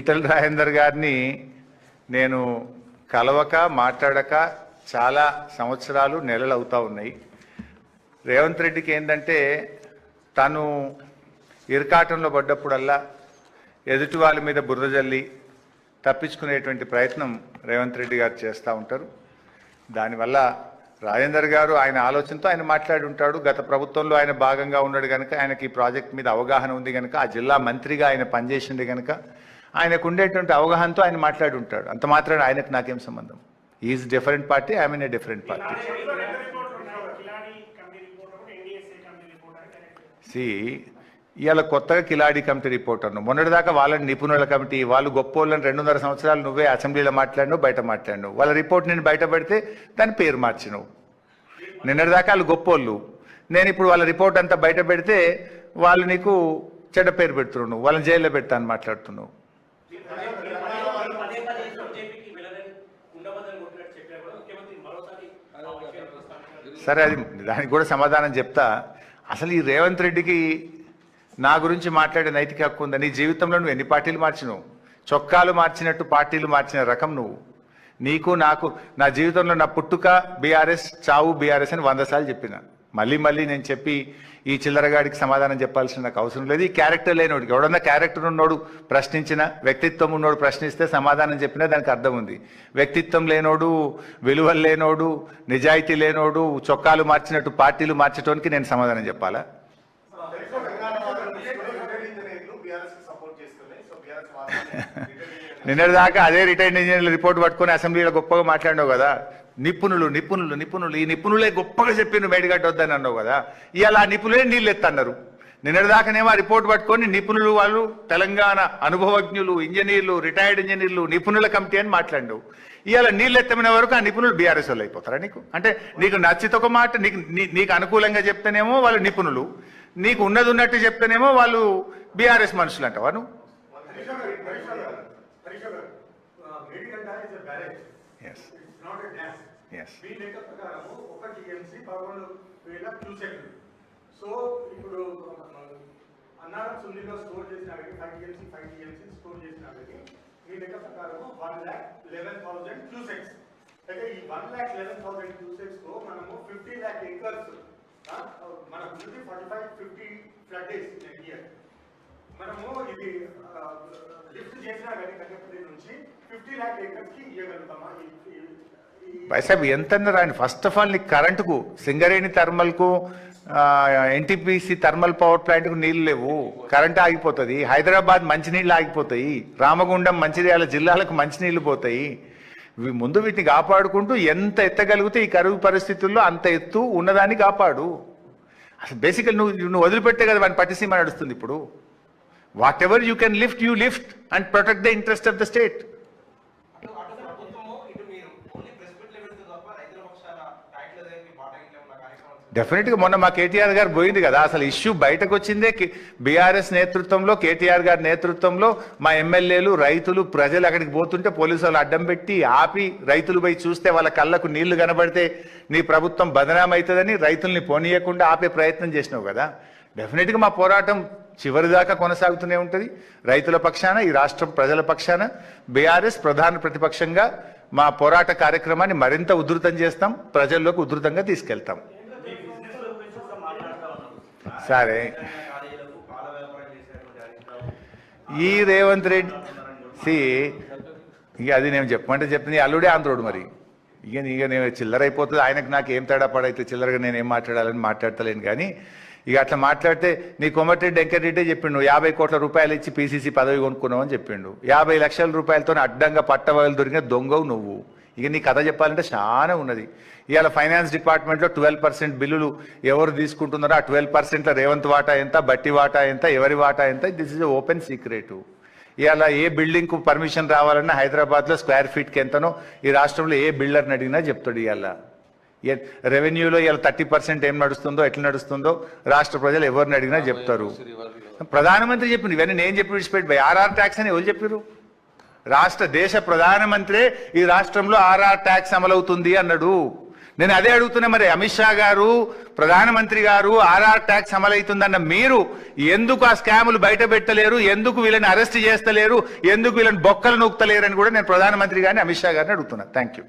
ఈటల రాజేందర్ గారిని నేను కలవక మాట్లాడక చాలా సంవత్సరాలు నెలలు అవుతా ఉన్నాయి. రేవంత్ రెడ్డికి ఏంటంటే తను ఇరకాటంలో పడ్డప్పుడల్లా ఎదుటి వాళ్ళ మీద బురద జల్లి తప్పించుకునేటువంటి ప్రయత్నం రేవంత్ రెడ్డి గారు చేస్తూ ఉంటారు. దానివల్ల రాజేందర్ గారు ఆయన ఆలోచనతో ఆయన మాట్లాడి ఉంటాడు. గత ప్రభుత్వంలో ఆయన భాగంగా ఉన్నాడు కనుక ఆయనకి ఈ ప్రాజెక్ట్ మీద అవగాహన ఉంది కనుక, ఆ జిల్లా మంత్రిగా ఆయన పనిచేసింది కనుక ఆయనకు ఉండేటువంటి అవగాహనతో ఆయన మాట్లాడి ఉంటాడు. అంత మాత్రాన ఆయనకు నాకేం సంబంధం? Is different party, I mean a different party. ఇవాళ కొత్తగా కిలాడి కమిటీ రిపోర్టర్ను, మొన్నటిదాకా వాళ్ళని నిపుణుల కమిటీ, వాళ్ళు గొప్పోళ్ళని 2.5 సంవత్సరాలు నువ్వే అసెంబ్లీలో మాట్లాడినావు, బయట మాట్లాడినావు. వాళ్ళ రిపోర్ట్ నేను బయట పెడితే దాని పేరు మార్చినావు. నిన్నటిదాకా వాళ్ళు గొప్పోళ్ళు, నేను ఇప్పుడు వాళ్ళ రిపోర్ట్ అంతా బయట పెడితే వాళ్ళు నీకు చెడ్డ పేరు పెడుతున్నావు, నువ్వు వాళ్ళని జైల్లో పెడతా అని మాట్లాడుతున్నావు. సరే, అది దానికి కూడా సమాధానం చెప్తా. అసలు ఈ రేవంత్ రెడ్డికి నా గురించి మాట్లాడే నైతిక హక్కు ఉందా? నీ జీవితంలో నువ్వు ఎన్ని పార్టీలు మార్చినావు? చొక్కాలు మార్చినట్టు పార్టీలు మార్చిన రకం నువ్వు. నీకు నాకు నా జీవితంలో నా పుట్టుక బీఆర్ఎస్, చావు బీఆర్ఎస్ అని 100 సార్లు చెప్పిన. మళ్ళీ నేను చెప్పి ఈ చిల్లరగాడికి సమాధానం చెప్పాల్సిన నాకు అవసరం లేదు. ఈ క్యారెక్టర్ లేనోడికి, ఎవడన్నా క్యారెక్టర్ ఉన్నోడు ప్రశ్నించిన, వ్యక్తిత్వం ఉన్నోడు ప్రశ్నిస్తే సమాధానం చెప్పినా దానికి అర్థం ఉంది. వ్యక్తిత్వం లేనోడు, విలువలు లేనోడు, నిజాయితీ లేనోడు చొక్కాలు మార్చినట్టు పార్టీలు మార్చడానికి నేను సమాధానం చెప్పాలా? నిన్నటిదాకా అదే రిటైర్డ్ ఇంజనీర్ల రిపోర్ట్ పట్టుకొని అసెంబ్లీలో గొప్పగా మాట్లాడినావు కదా. నిపుణులు నిపుణులు నిపుణులు ఈ నిపుణులే గొప్పగా చెప్పి మేడిగడ్డ వద్దని అన్నావు కదా. ఇవాళ ఆ నిపుణులే నీళ్ళు ఎత్తన్నారు. నిన్నటిదాకానేమో ఆ రిపోర్ట్ పట్టుకొని నిపుణులు వాళ్ళు తెలంగాణ అనుభవజ్ఞులు, ఇంజనీర్లు, రిటైర్డ్ ఇంజనీర్లు, నిపుణుల కమిటీ అని మాట్లాడినావు. ఇవాళ నీళ్ళు ఎత్తమైన వరకు ఆ నిపుణులు బీఆర్ఎస్ వాళ్ళు అయిపోతారా నీకు? అంటే నీకు నచ్చితే ఒక మాట, నీకు అనుకూలంగా చెప్తేనేమో వాళ్ళు నిపుణులు, నీకు ఉన్నది ఉన్నట్టు చెప్తేనేమో వాళ్ళు బీఆర్ఎస్ మనుషులు అంటావా నువ్వు? సో ఇప్పుడు అన్నారం సుల్లిలో స్టోర్ చేసిన 5 TMC స్టోర్ చేసిన మీ లెక్క ప్రకారం 1,11,000 క్యూసెక్స్. అయితే ఈ 1,11,000 క్యూసెక్స్ తో మనము 50 lakh acres మన 45-50 ఫ్లడ్ డేస్ ఇయర్ మనము ఇది లిఫ్ట్ చేసినా కానీ కన్యాకుమారి నుంచి 50 lakh acres కి ఇవ్వగలుగుతామా? వైసాబ్ ఎంత అన్నారు ఆయన? ఫస్ట్ ఆఫ్ ఆల్ నీకు కరెంటుకు, సింగరేణి థర్మల్కు, ఎన్టీపీసీ థర్మల్ పవర్ ప్లాంట్కు నీళ్ళు లేవు, కరెంట్ ఆగిపోతుంది. హైదరాబాద్ మంచినీళ్ళు ఆగిపోతాయి, రామగుండం మంచిర్యాల జిల్లాలకు మంచినీళ్ళు పోతాయి. ముందు వీటిని కాపాడుకుంటూ ఎంత ఎత్తగలిగితే ఈ కరువు పరిస్థితుల్లో అంత ఎత్తు ఉన్నదాన్ని కాపాడు. అసలు బేసికల్ నువ్వు వదిలిపెట్టే కదా వాడిని పట్టిసీమ నడుస్తుంది. ఇప్పుడు what ever you can lift, you lift and protect the interest of the state. డెఫినెట్గా మొన్న మా కేటీఆర్ గారు పోయింది కదా, అసలు ఇష్యూ బయటకు వచ్చిందే బీఆర్ఎస్ నేతృత్వంలో, కేటీఆర్ గారి నేతృత్వంలో. మా ఎమ్మెల్యేలు, రైతులు, ప్రజలు అక్కడికి పోతుంటే పోలీసు వాళ్ళు అడ్డం పెట్టి ఆపి, రైతులు పోయి చూస్తే వాళ్ళ కళ్ళకు నీళ్లు కనబడితే నీ ప్రభుత్వం బదనాం అవుతుందని రైతుల్ని పోనీయకుండా ఆపే ప్రయత్నం చేసినావు కదా. డెఫినెట్గా మా పోరాటం చివరిదాకా కొనసాగుతూనే ఉంటుంది. రైతుల పక్షాన, ఈ రాష్ట్రం ప్రజల పక్షాన బీఆర్ఎస్ ప్రధాన ప్రతిపక్షంగా మా పోరాట కార్యక్రమాన్ని మరింత ఉధృతం చేస్తాం, ప్రజల్లోకి ఉధృతంగా తీసుకెళ్తాం. సరే, ఈ రేవంత్ రెడ్డి ఇక అది నేను చెప్పమంటే చెప్తుంది, అల్లుడే ఆంధ్రోడు. మరి ఇక నేను చిల్లర అయిపోతుంది. ఆయనకు నాకు ఏం తేడా పడైతే చిల్లరగా నేను ఏం మాట్లాడాలని మాట్లాడతలేను. కానీ ఇక అట్లా మాట్లాడితే నీ కొమ్మటిరెడ్డి వెంకటరెడ్డి చెప్పిండు 50 కోట్ల రూపాయలు ఇచ్చి పీసీసీ పదవి కొనుక్కున్నావు అని చెప్పిండు. 50 లక్షల రూపాయలతో అడ్డంగా పట్టవలు దొరికిన దొంగవు నువ్వు. ఇక నీ కథ చెప్పాలంటే చాలా ఉన్నది. ఇవాళ ఫైనాన్స్ డిపార్ట్మెంట్లో 12% బిల్లులు ఎవరు తీసుకుంటున్నారో ఆ 12%లో రేవంత్ వాటా ఎంత, బట్టి వాటా ఎంత, ఎవరి వాటా ఎంత, దిస్ ఇస్ ఓపెన్ సీక్రెట్. ఇవాళ ఏ బిల్డింగ్కు పర్మిషన్ రావాలన్నా హైదరాబాద్లో స్క్వేర్ ఫీట్కి ఎంతనో ఈ రాష్ట్రంలో ఏ బిల్డర్ని అడిగినా చెప్తాడు. ఇవాళ రెవెన్యూలో ఇవాళ 30% ఏం నడుస్తుందో, ఎట్లా నడుస్తుందో రాష్ట్ర ప్రజలు ఎవరిని అడిగినా చెప్తారు. ప్రధానమంత్రి చెప్పింది, ఇవన్నీ నేను చెప్పి విడిచిపెట్టి ఆర్ఆర్ ట్యాక్స్ అని ఎవరు చెప్పారు? దేశ ప్రధానమంత్రే ఈ రాష్ట్రంలో ఆర్ఆర్ ట్యాక్స్ అమలవుతుంది అన్నాడు. నేను అదే అడుగుతున్నా, మరి అమిత్ షా గారు, ప్రధానమంత్రి గారు ఆర్ఆర్ ట్యాక్స్ అమలవుతుందన్న మీరు ఎందుకు ఆ స్కాములు బయట పెట్టలేరు, ఎందుకు వీళ్ళని అరెస్ట్ చేస్తలేరు, ఎందుకు వీళ్ళని బొక్కలు నూకుతలేరు అని కూడా నేను ప్రధానమంత్రి గారిని అమిత్ షా గారిని అడుగుతున్నా. Thank you.